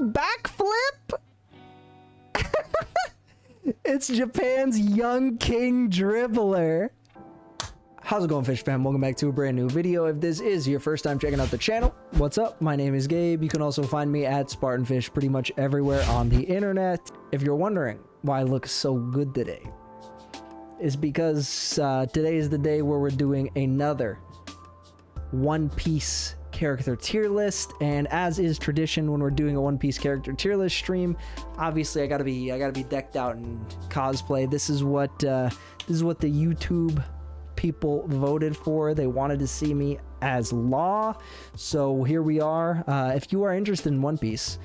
backflip? It's Japan's young king dribbler. How's it going, fish fam? Welcome back to a brand new video. If this is your first time checking out the channel, what's up? My name is Gabe. You can also find me at SpartnFish pretty much everywhere on the internet. If you're wondering why I look so good today, it's because today is the day where we're doing another One Piece character tier list, and as is tradition when we're doing a One Piece character tier list stream, obviously I gotta be decked out in cosplay. This is what the YouTube people voted for. They wanted to see me as Law, so here we are. If you are interested in One Piece,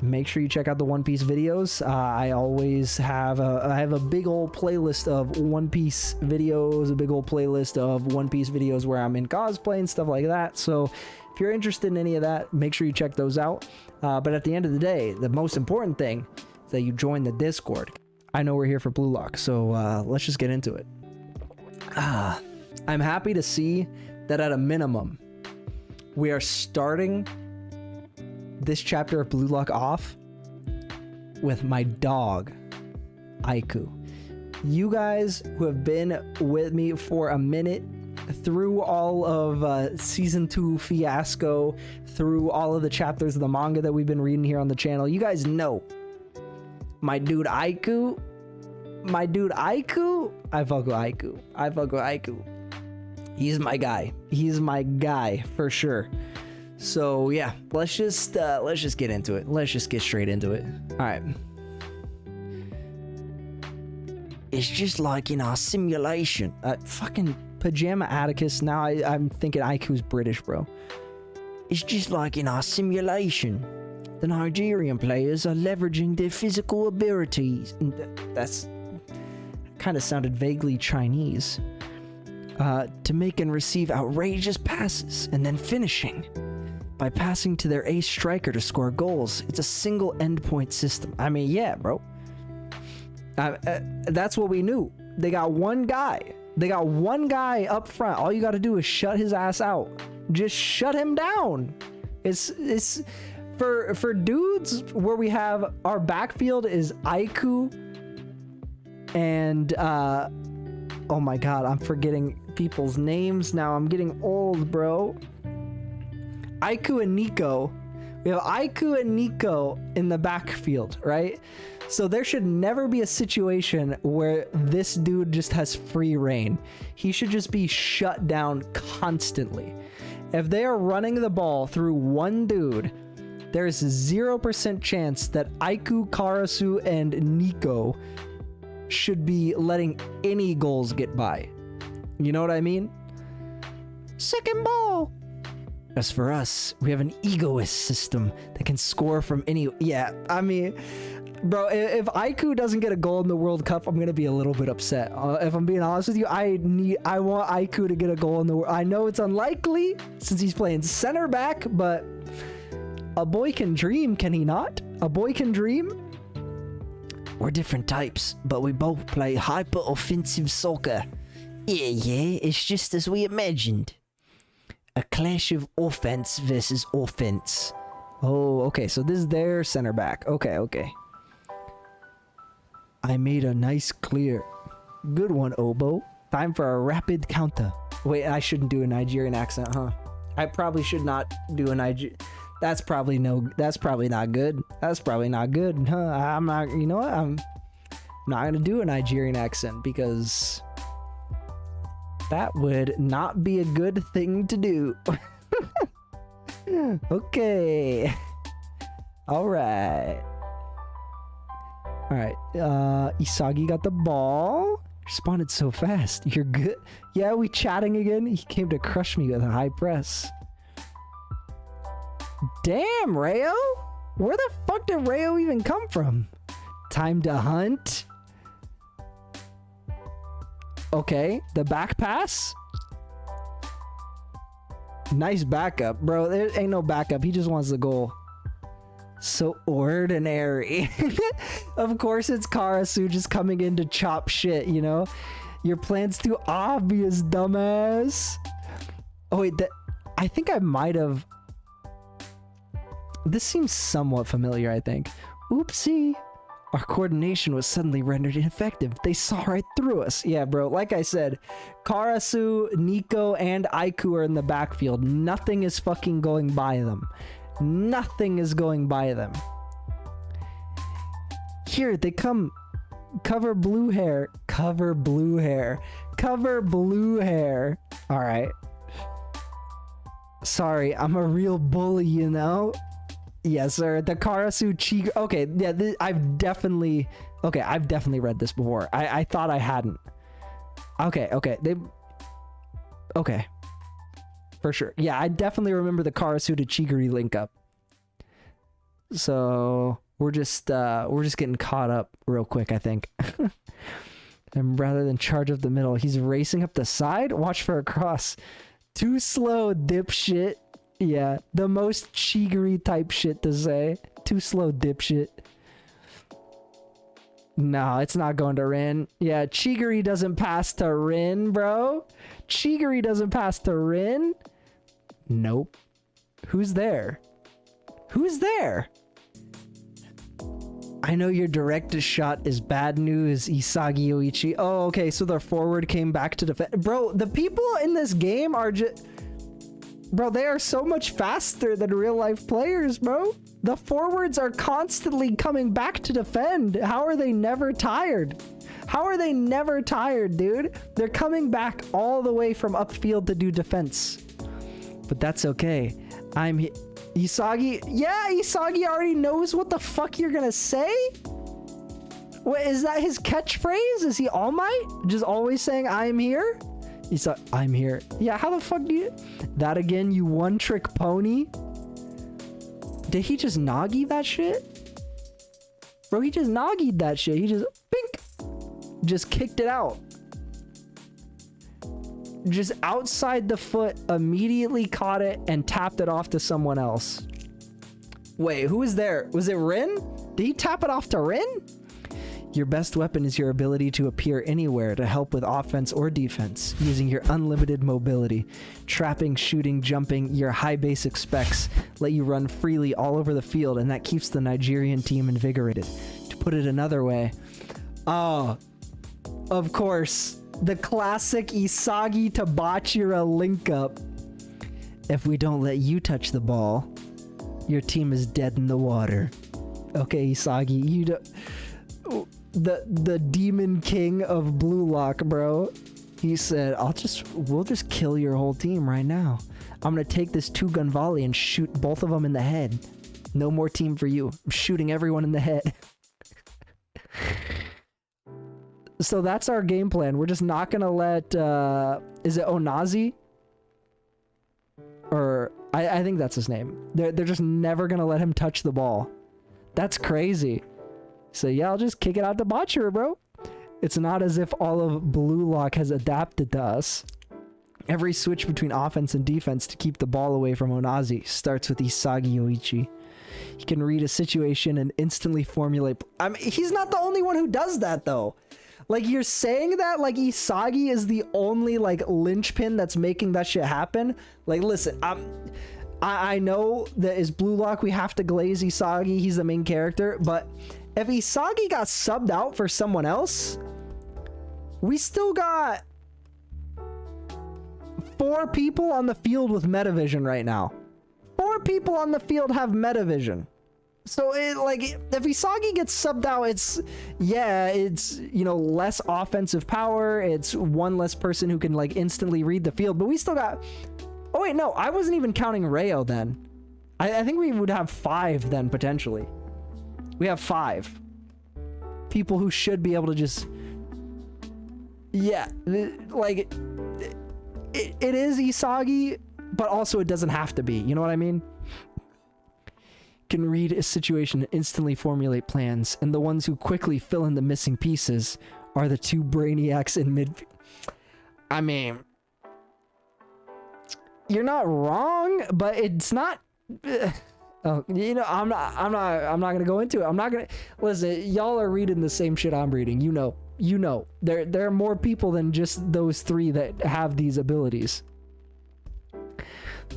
make sure you check out the One Piece videos. I always have a big old playlist of One Piece videos, a big old playlist of One Piece videos where I'm in cosplay and stuff like that. So if you're interested in any of that, make sure you check those out. But at the end of the day, the most important thing is that you join the Discord. I know we're here for Blue Lock, so let's just get into it. I'm happy to see that at a minimum, we are starting this chapter of Blue Lock off with my dog, Aiku. You guys who have been with me for a minute through all of season 2 fiasco, through all of the chapters of the manga that we've been reading here on the channel, you guys know my dude Aiku. I fuck with Aiku. He's my guy for sure. So yeah, let's just get into it. Let's just get straight into it. All right. It's just like in our simulation. Fucking Pajama Atticus. Now I'm thinking Aiku's British, bro. It's just like in our simulation. The Nigerian players are leveraging their physical abilities. That's kind of sounded vaguely Chinese. To make and receive outrageous passes and then finishing by passing to their ace striker to score goals. It's a single endpoint system. I mean, yeah, bro. That's what we knew. They got one guy. Up front. All you got to do is shut his ass out. Just shut him down. It's for dudes where we have our backfield is Aiku and oh my god, I'm forgetting people's names now. I'm getting old, bro. Aiku and Nico. We have Aiku and Nico in the backfield, right? So there should never be a situation where this dude just has free reign. He should just be shut down constantly. If they are running the ball through one dude, there's 0% chance that Aiku, Karasu, and Nico should be letting any goals get by. You know what I mean? Second ball. As for us, we have an egoist system that can score from any... Yeah, I mean, bro, if Aiku doesn't get a goal in the World Cup, I'm gonna be a little bit upset. If I'm being honest with you, I want Aiku to get a goal in the World. I know it's unlikely since he's playing center back, but a boy can dream, can he not? A boy can dream. We're different types, but we both play hyper-offensive soccer. Yeah, it's just as we imagined. A clash of offense versus offense. Oh, okay, so this is their center back. Okay. I made a nice clear. Good one, Obo. Time for a rapid counter. Wait, I shouldn't do a Nigerian accent, huh? I probably should not do a Nigerian... That's probably not good. That's probably not good, huh? I'm not, you know what? I'm not gonna do a Nigerian accent because that would not be a good thing to do. Okay. Alright. Isagi got the ball. Responded so fast. You're good. Yeah, we chatting again? He came to crush me with a high press. Damn, Rayo! Where the fuck did Rayo even come from? Time to hunt. Okay, the back pass. Nice backup, bro. There ain't no backup. He just wants the goal. So ordinary. Of course it's Karasu just coming in to chop shit, you know? Your plan's too obvious, dumbass. Oh wait, I think I might have... This seems somewhat familiar, I think. Oopsie. Our coordination was suddenly rendered ineffective. They saw right through us. Yeah, bro. Like I said, Karasu, Nico, and Aiku are in the backfield. Nothing is fucking going by them. Nothing is going by them. Here, they come. Cover blue hair. Cover blue hair. Cover blue hair. Alright. Sorry, I'm a real bully, you know? Yes, sir. The Karasu Chiga. Okay, yeah, I've definitely read this before. I thought I hadn't. Okay. Okay. For sure. Yeah, I definitely remember the Karasu to Chigiri link up. So we're just getting caught up real quick, I think. And rather than charge up the middle, he's racing up the side. Watch for a cross. Too slow, dipshit. Yeah, the most Chigiri type shit to say. Too slow, dipshit. No, it's not going to Rin. Yeah, Chigiri doesn't pass to Rin, bro. Chigiri doesn't pass to Rin. Nope. Who's there? Who's there? I know your direct shot is bad news, Isagi Yoichi. Oh, okay, so their forward came back to defend. Bro, the people in this game are just... Bro, they are so much faster than real life players, bro. The forwards are constantly coming back to defend. How are they never tired? How are they never tired, dude? They're coming back all the way from upfield to do defense. But that's okay. Isagi, yeah, Isagi already knows what the fuck you're gonna say? What, is that his catchphrase? Is he All Might? Just always saying, I'm here? I'm here. Yeah, how the fuck do you... That again, you one-trick pony? Did he just Nagi that shit? Bro, he just Nagi'd that shit. He just... Bink! Just kicked it out. Just outside the foot, immediately caught it, and tapped it off to someone else. Wait, who was there? Was it Rin? Did he tap it off to Rin? Your best weapon is your ability to appear anywhere to help with offense or defense, using your unlimited mobility. Trapping, shooting, jumping, your high basic specs let you run freely all over the field, and that keeps the Nigerian team invigorated. To put it another way, oh, of course, the classic Isagi to Bachira link up. If we don't let you touch the ball, your team is dead in the water. Okay, Isagi, you don't... The demon king of Blue Lock, bro. He said, we'll just kill your whole team right now. I'm gonna take this 2-gun volley and shoot both of them in the head. No more team for you. I'm shooting everyone in the head. So that's our game plan. We're just not gonna let, is it Onazi? Or, I think that's his name. They're just never gonna let him touch the ball. That's crazy. So yeah, I'll just kick it out to Bachira, bro. It's not as if all of Blue Lock has adapted to us. Every switch between offense and defense to keep the ball away from Onazi starts with Isagi Yoichi. He can read a situation and instantly formulate... I mean, he's not the only one who does that, though. Like, you're saying that like Isagi is the only, like, linchpin that's making that shit happen? Like, listen, I know that as Blue Lock, we have to glaze Isagi. He's the main character, but... If Isagi got subbed out for someone else, we still got 4 people on the field with metavision right now. 4 people on the field have metavision. So if Isagi gets subbed out, it's, you know, less offensive power. It's 1 less person who can like instantly read the field, but we still got, oh wait, no, I wasn't even counting Rayo then. I think we would have 5 then potentially. We have 5 people who should be able to just... Yeah, like, it is Isagi, but also it doesn't have to be. You know what I mean? Can read a situation and instantly formulate plans, and the ones who quickly fill in the missing pieces are the 2 brainiacs in mid... I mean... You're not wrong, but it's not... Oh, you know, I'm not gonna go into it. I'm not gonna listen. Y'all are reading the same shit I'm reading. You know, there are more people than just those 3 that have these abilities.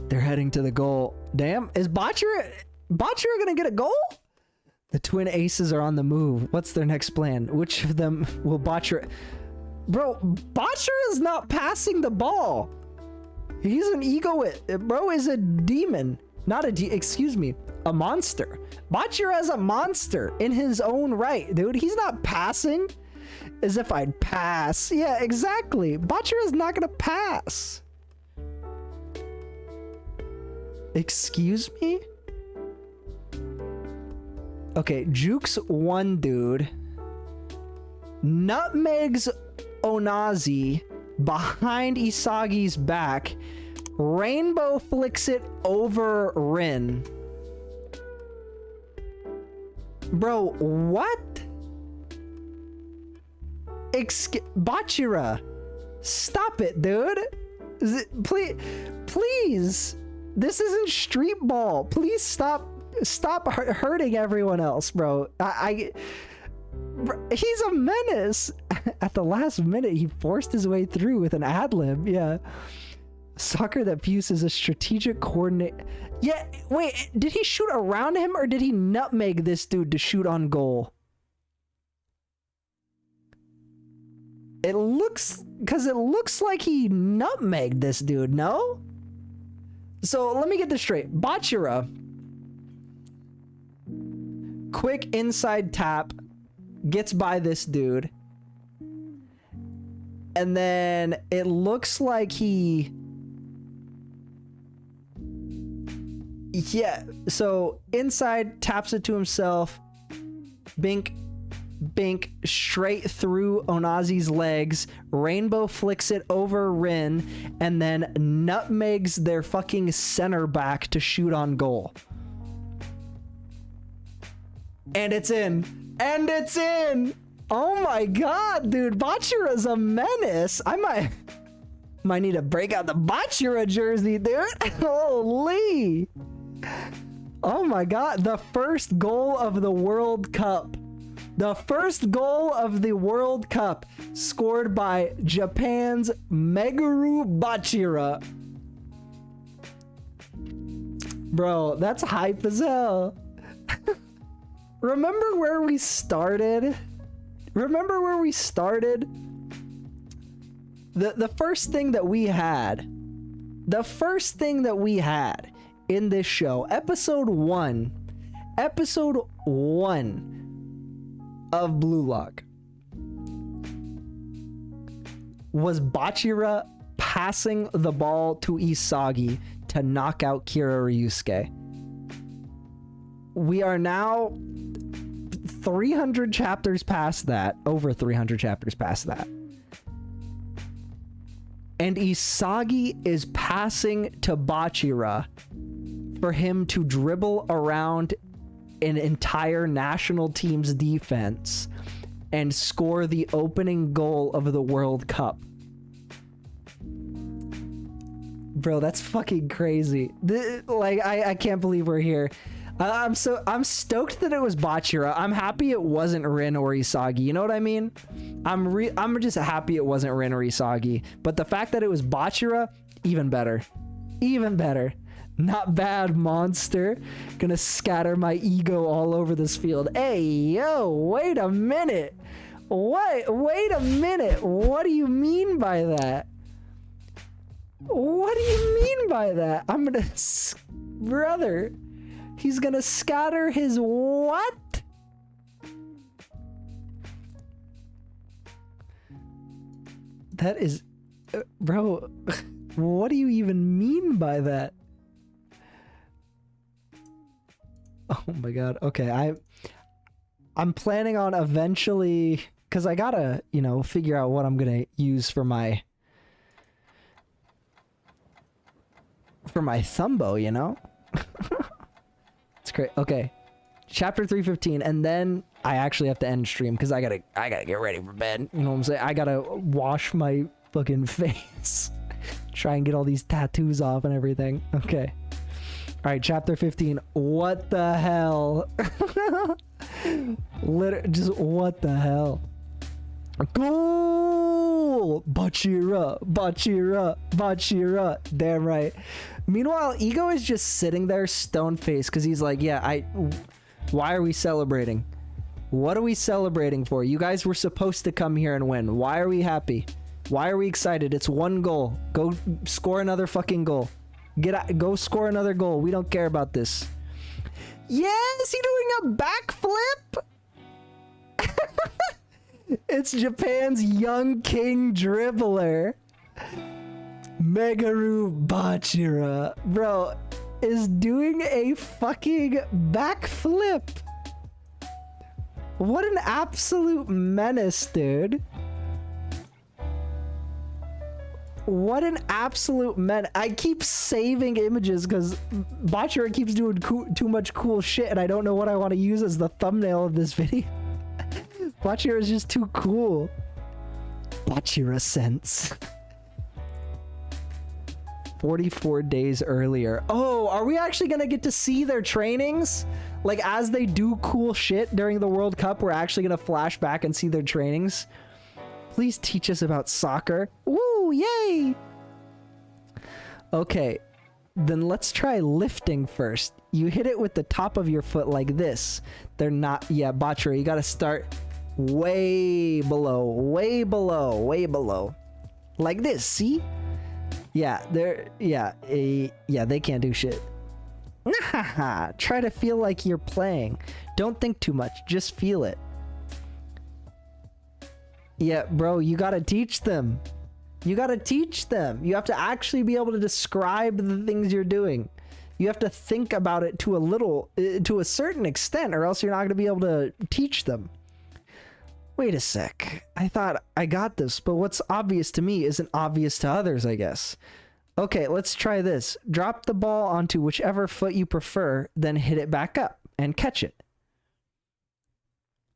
They're heading to the goal. Damn, is Bachira Bachira gonna get a goal? The twin aces are on the move. What's their next plan? Which of them will Bachira... Bro, Bachira is not passing the ball. He's an egoist. Bro is a demon. Not a excuse me, a monster. Bachira is a monster in his own right, dude. He's not passing as if I'd pass. Yeah, exactly. Bachira is not gonna pass. Excuse me? Okay, jukes one dude. Nutmegs Onazi behind Isagi's back. Rainbow flicks it over Rin. Bro, what? Bachira, stop it, dude. Please. This isn't street ball. Please stop hurting everyone else, bro. He's a menace. At the last minute, he forced his way through with an ad lib. Yeah. Soccer that fuses a strategic coordinate. Yeah, wait, did he shoot around him or did he nutmeg this dude to shoot on goal? It looks like he nutmegged this dude, no? So let me get this straight. Bachira, quick inside tap, gets by this dude. And then it looks like he... Yeah, so inside, taps it to himself. Bink, bink, straight through Onazi's legs. Rainbow flicks it over Rin, and then nutmegs their fucking center back to shoot on goal. And it's in. And it's in! Oh my god, dude. Bachira's a menace. I might need to break out the Bachira jersey, dude. Holy. Oh my god, the first goal of the World Cup. The first goal of the World Cup scored by Japan's Meguru Bachira. Bro, that's hype as hell. Remember where we started? Remember where we started? The first thing that we had. The first thing that we had in this show, episode 1 of Blue Lock, was Bachira passing the ball to Isagi to knock out Kira Ryusuke. We are now 300 chapters past that, over 300 chapters past that. And Isagi is passing to Bachira for him to dribble around an entire national team's defense and score the opening goal of the World Cup. Bro, that's fucking crazy. I can't believe we're here. I'm stoked that it was Bachira. I'm happy it wasn't Rin or Isagi. You know what I mean? I'm just happy it wasn't Rin or Isagi. But the fact that it was Bachira, even better. Even better. Not bad, monster. Gonna scatter my ego all over this field. Hey, yo, wait a minute. Wait a minute. What do you mean by that? What do you mean by that? I'm gonna... Brother... He's gonna scatter his what? That is... Bro, what do you even mean by that? Oh my god. Okay, I'm planning on eventually... Because I gotta, figure out what I'm gonna use for my thumbo, It's great. Okay. Chapter 315, and then I actually have to end stream because I gotta get ready for bed. You know what I'm saying? I gotta wash my fucking face. Try and get all these tattoos off and everything. Okay. Alright, chapter 15. What the hell? Just what the hell? Goal! Bachira, Bachira, Bachira. Damn right. Meanwhile, Ego is just sitting there stone-faced because he's like, yeah, why are we celebrating? What are we celebrating for? You guys were supposed to come here and win. Why are we happy? Why are we excited? It's one goal. Go score another fucking goal. Go score another goal. We don't care about this. Yeah, is he doing a backflip? It's Japan's young king dribbler. Megaru Bachira, bro, is doing a fucking backflip. What an absolute menace, dude. What an absolute menace. I keep saving images because Bachira keeps doing too much cool shit, and I don't know what I want to use as the thumbnail of this video. Bachira is just too cool. Bachira sense. 44 days earlier. Oh, are we actually gonna get to see their trainings? Like, as they do cool shit during the World Cup, we're actually gonna flash back and see their trainings. Please teach us about soccer. Woo, yay! Okay, then let's try lifting first. You hit it with the top of your foot like this. They're not, yeah, Bachira, you gotta start way below, way below, way below. Like this, see? Yeah, they can't do shit. Try to feel like you're playing. Don't think too much, just feel it. Yeah, bro, you gotta teach them. You gotta teach them. You have to actually be able to describe the things you're doing. You have to think about it to a certain extent, or else you're not gonna be able to teach them. Wait a sec. I thought I got this, but what's obvious to me isn't obvious to others, I guess. Okay, let's try this. Drop the ball onto whichever foot you prefer, then hit it back up and catch it.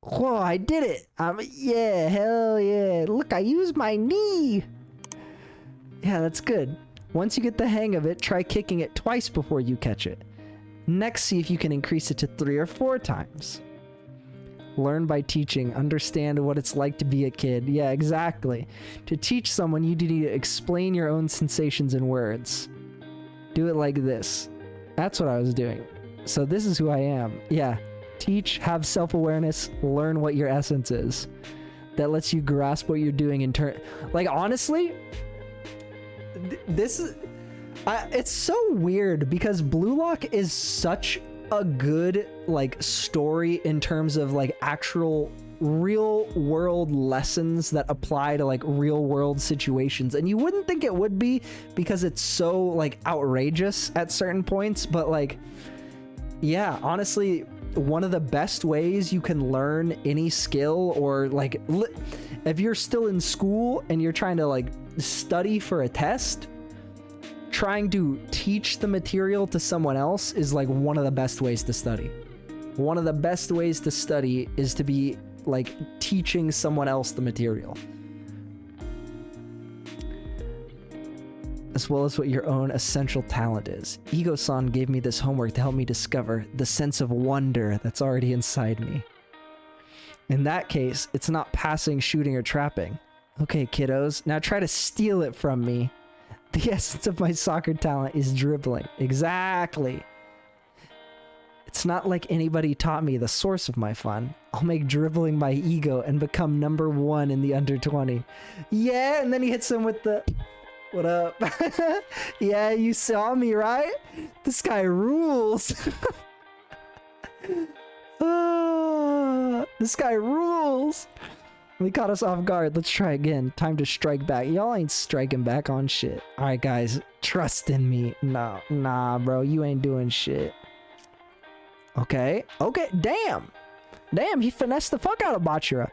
Whoa, I did it. Yeah, hell yeah. Look, I used my knee. Yeah, that's good. Once you get the hang of it, try kicking it twice before you catch it. Next, see if you can increase it to 3 or 4 times. Learn by teaching. Understand what it's like to be a kid. Yeah, exactly. To teach someone, you need to explain your own sensations in words. Do it like this. That's what I was doing. So this is who I am. Yeah. Teach, have self-awareness, learn what your essence is. That lets you grasp what you're doing in turn. Like, honestly, this is... it's so weird because Blue Lock is such a good like story in terms of like actual real world lessons that apply to like real world situations, and you wouldn't think it would be because it's so like outrageous at certain points, but like, yeah, honestly, one of the best ways you can learn any skill, or like if you're still in school and you're trying to like study for a test, trying to teach the material to someone else is like one of the best ways to study. One of the best ways to study is to be like teaching someone else the material, as well as what your own essential talent is. Ego-san gave me this homework to help me discover the sense of wonder that's already inside me. In that case, it's not passing, shooting, or trapping. Okay, kiddos, now try to steal it from me. The essence of my soccer talent is dribbling. Exactly. It's not like anybody taught me the source of my fun. I'll make dribbling my ego and become #1 in the under 20. Yeah, and then he hits him with the... What up? Yeah, you saw me, right? This guy rules. This guy rules. He caught us off guard. Let's try again. Time to strike back. Y'all ain't striking back on shit. Alright, guys. Trust in me. Nah, bro. You ain't doing shit. Okay. Okay. Damn. Damn, he finessed the fuck out of Bachira.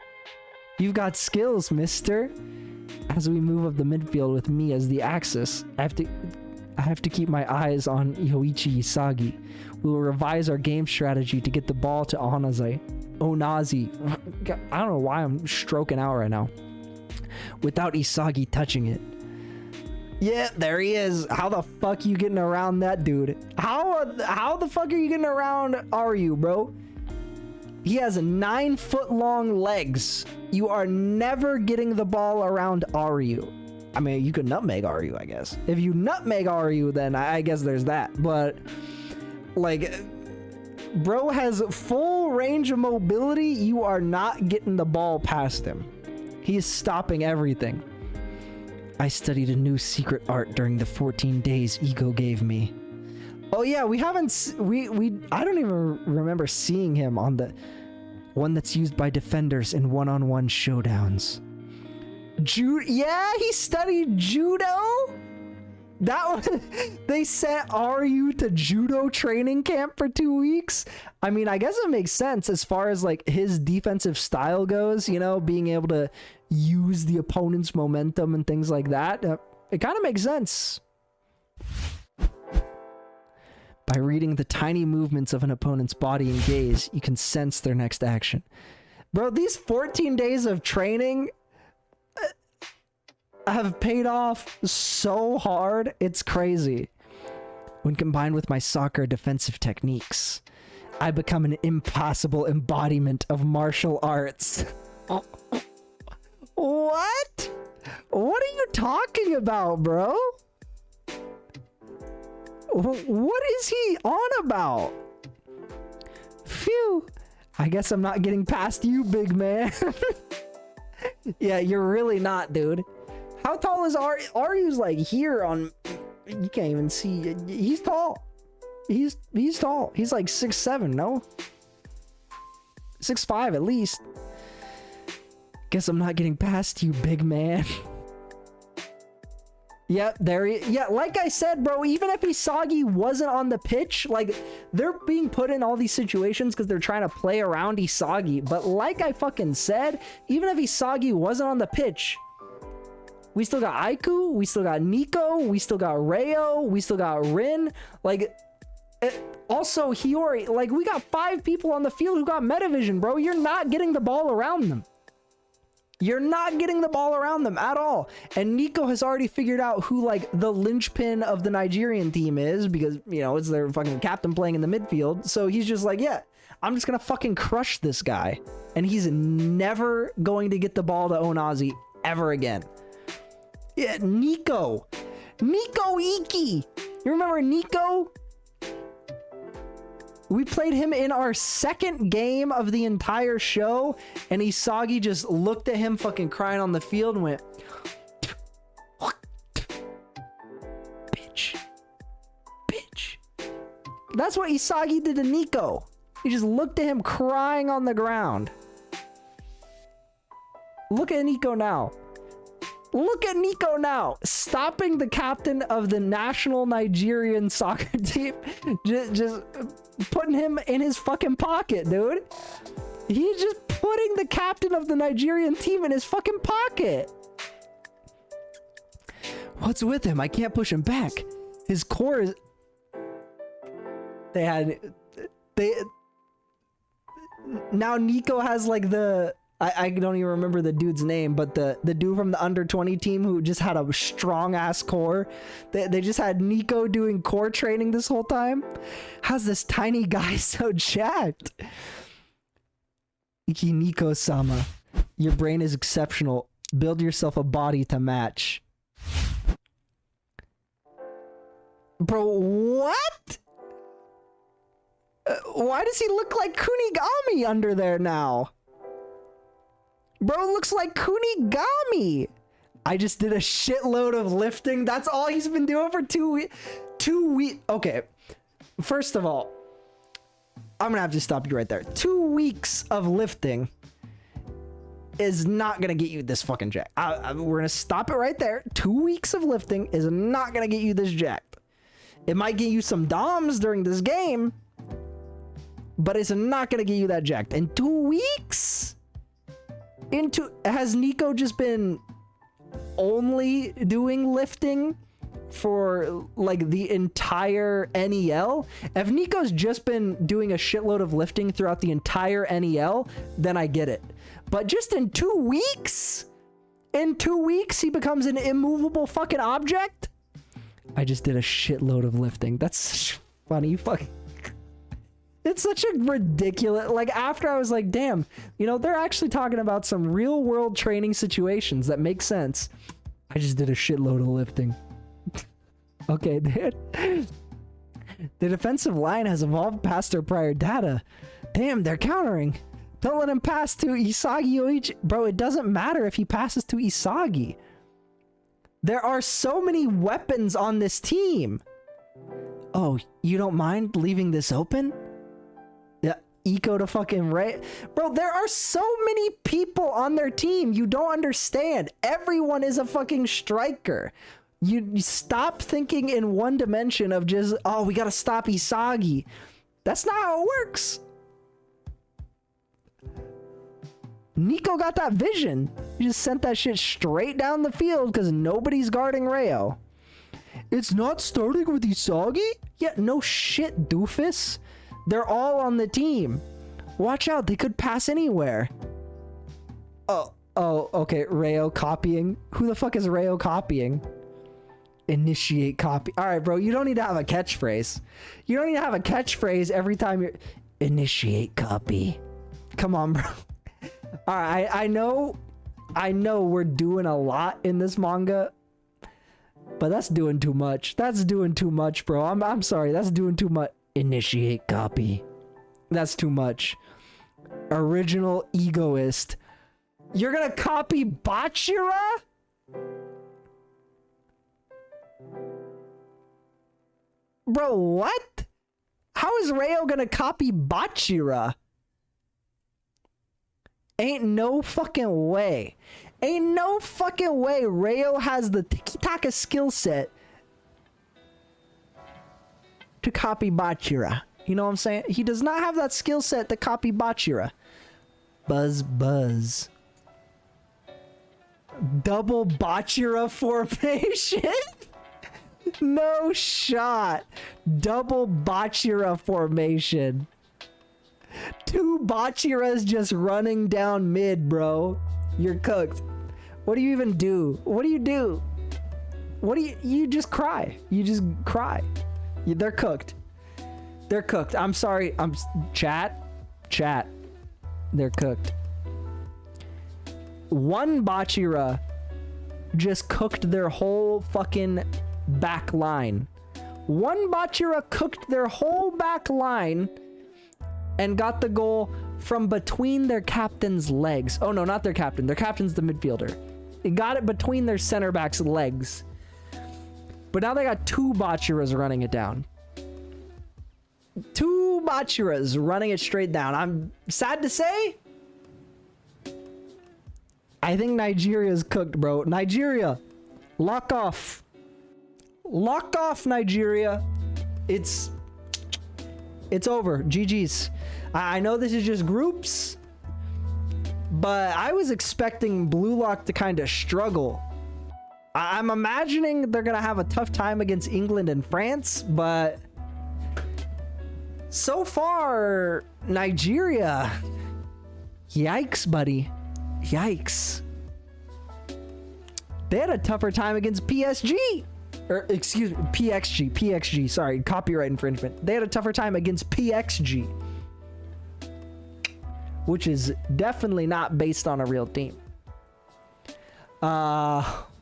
You've got skills, mister. As we move up the midfield with me as the axis, I have to keep my eyes on Yoichi Isagi. We will revise our game strategy to get the ball to Onazi. I don't know why I'm stroking out right now. Without Isagi touching it. Yeah, there he is. How the fuck you getting around that dude? How the fuck are you getting around, are you, bro? He has 9-foot-long legs. You are never getting the ball around Aryu. I mean, you could nutmeg Aryu, I guess. If you nutmeg Aryu, then I guess there's that. But, like, bro has full range of mobility. You are not getting the ball past him. He is stopping everything. I studied a new secret art during the 14 days Ego gave me. Oh yeah, we haven't, I don't even remember seeing him on the one that's used by defenders in one-on-one showdowns. Yeah, he studied judo? That one, they sent Aryu to judo training camp for 2 weeks? I mean, I guess it makes sense as far as like his defensive style goes, you know, being able to use the opponent's momentum and things like that. It kind of makes sense. By reading the tiny movements of an opponent's body and gaze, you can sense their next action. Bro, these 14 days of training have paid off so hard. It's crazy. When combined with my soccer defensive techniques, I become an impossible embodiment of martial arts. What? What are you talking about, bro? What is he on about? Phew. I guess I'm not getting past you, big man. Yeah, you're really not, dude. How tall is Aryu? Aryu's like here on... You can't even see. He's tall. He's tall. He's like 6'7", no? 6'5" at least. Guess I'm not getting past you, big man. Yep, there he... Yeah, like I said, bro, even if Isagi wasn't on the pitch, like, they're being put in all these situations because they're trying to play around Isagi. But like I fucking said, even if Isagi wasn't on the pitch, we still got Aiku, we still got Nico, we still got Reo, we still got Rin. Like, also Hiyori. Like, we got 5 people on the field who got Metavision, bro. You're not getting the ball around them. You're not getting the ball around them at all. And Nico has already figured out who, like, the linchpin of the Nigerian team is because, you know, it's their fucking captain playing in the midfield. So he's just like, yeah, I'm just gonna fucking crush this guy. And he's never going to get the ball to Onazi ever again. Yeah, Nico. Nico Iki. You remember Nico? We played him in our second game of the entire show, and Isagi just looked at him fucking crying on the field and went, bitch. Bitch. That's what Isagi did to Nico. He just looked at him crying on the ground. Look at Nico now. Look at Nico now, stopping the captain of the national Nigerian soccer team. Just putting him in his fucking pocket, dude. He's just putting the captain of the Nigerian team in his fucking pocket. What's with him? I can't push him back. His core is... Now Nico has like the... I don't even remember the dude's name, but the dude from the under-20 team who just had a strong-ass core. They just had Nico doing core training this whole time. How's this tiny guy so jacked? Iki Nico-sama, your brain is exceptional. Build yourself a body to match. Bro, what? Why does he look like Kunigami under there now? Bro looks like Kunigami. I just did a shitload of lifting. That's all he's been doing for 2 weeks. 2 weeks. Okay. First of all, I'm gonna have to stop you right there. 2 weeks of lifting is not gonna get you this fucking jack. We're gonna stop it right there. 2 weeks of lifting is not gonna get you this jacked. It might get you some DOMs during this game, but it's not gonna get you that jacked. In 2 weeks? Has Nico just been only doing lifting for like the entire NEL? If Nico's just been doing a shitload of lifting throughout the entire NEL, then I get it. But just in 2 weeks? In 2 weeks he becomes an immovable fucking object? I just did a shitload of lifting. That's such funny fucking... It's such a ridiculous, like, after I was like, damn, you know, they're actually talking about some real world training situations that make sense. I just did a shitload of lifting. Okay, dude. The defensive line has evolved past their prior data. Damn, they're countering. Don't let him pass to Isagi Oichi. Bro, it doesn't matter if he passes to Isagi. There are so many weapons on this team. Oh, you don't mind leaving this open? Yeah, eco to fucking right. Bro, there are so many people on their team. You don't understand. Everyone is a fucking striker. You stop thinking in one dimension of just, oh, we gotta stop Isagi. That's not how it works. Nico got that vision. He just sent that shit straight down the field because nobody's guarding Reo. It's not starting with Isagi? Yeah, no shit, doofus. They're all on the team. Watch out, they could pass anywhere. Oh, okay, Reo copying. Who the fuck is Reo copying? Initiate copy. All right, bro, you don't need to have a catchphrase. You don't need to have a catchphrase every time you're... Initiate copy. Come on, bro. All right, I know we're doing a lot in this manga, but that's doing too much. That's doing too much, bro. I'm sorry, that's doing too much. Initiate copy. That's too much. Original egoist. You're gonna copy Bachira? Bro, what? How is Reo gonna copy Bachira? Ain't no fucking way. Ain't no fucking way Reo has the tiki-taka skill set to copy Bachira. You know what I'm saying? He does not have that skill set to copy Bachira. Buzz. Double Bachira formation? No shot. Double Bachira formation. Two Bachiras just running down mid, bro. You're cooked. What do you even do? What do you do? What do you just cry. You just cry. They're cooked. They're cooked. I'm sorry. Chat. They're cooked. One Bachira just cooked their whole fucking back line. One Bachira cooked their whole back line and got the goal from between their captain's legs. Oh no, not their captain. Their captain's the midfielder. He got it between their center back's legs. But now they got two Bachiras running it down. Two Bachiras running it straight down. I'm sad to say, I think Nigeria's cooked, bro. Nigeria, lock off. Lock off, Nigeria. It's over. GG's. I know this is just groups, but I was expecting Blue Lock to kind of struggle. I'm imagining they're going to have a tough time against England and France, but so far, Nigeria, yikes, buddy. Yikes. They had a tougher time against PSG. Or, excuse me, PXG, sorry, copyright infringement. They had a tougher time against PXG, which is definitely not based on a real team.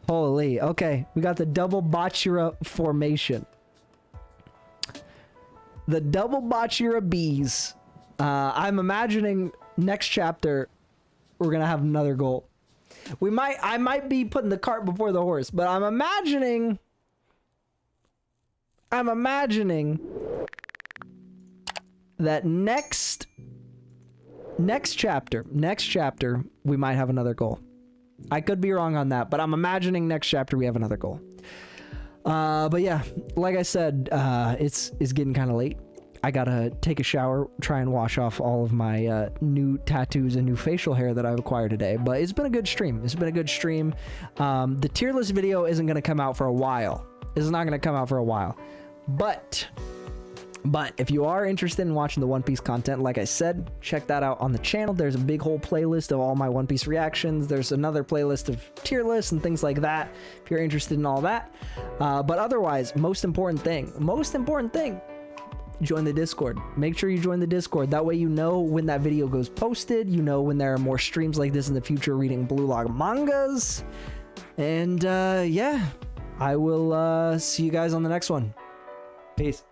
Holy, okay, we got the double Bachira formation. The double Bachira bees. I'm imagining next chapter we're gonna have another goal. I might be putting the cart before the horse, but I'm imagining that next chapter we might have another goal. I could be wrong on that, but I'm imagining next chapter we have another goal. But yeah, like I said, it's getting kind of late. I gotta take a shower, try and wash off all of my new tattoos and new facial hair that I've acquired today. But it's been a good stream. The tier list video isn't gonna come out for a while. It's not gonna come out for a while. But if you are interested in watching the One Piece content, like I said, check that out on the channel. There's a big whole playlist of all my One Piece reactions. There's another playlist of tier lists and things like that, if you're interested in all that. But otherwise, most important thing, join the Discord. Make sure you join the Discord. That way you know when that video goes posted. You know when there are more streams like this in the future reading Blue Log mangas. And yeah, I will see you guys on the next one. Peace.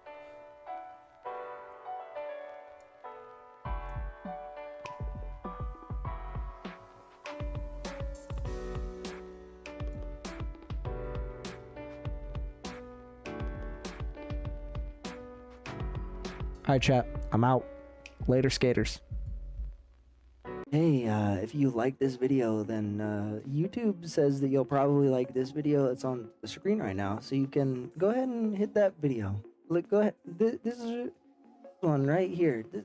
All right, chat. I'm out. Later, skaters. Hey, if you like this video, then YouTube says that you'll probably like this video that's on the screen right now. So you can go ahead and hit that video. Look, go ahead. This is one right here.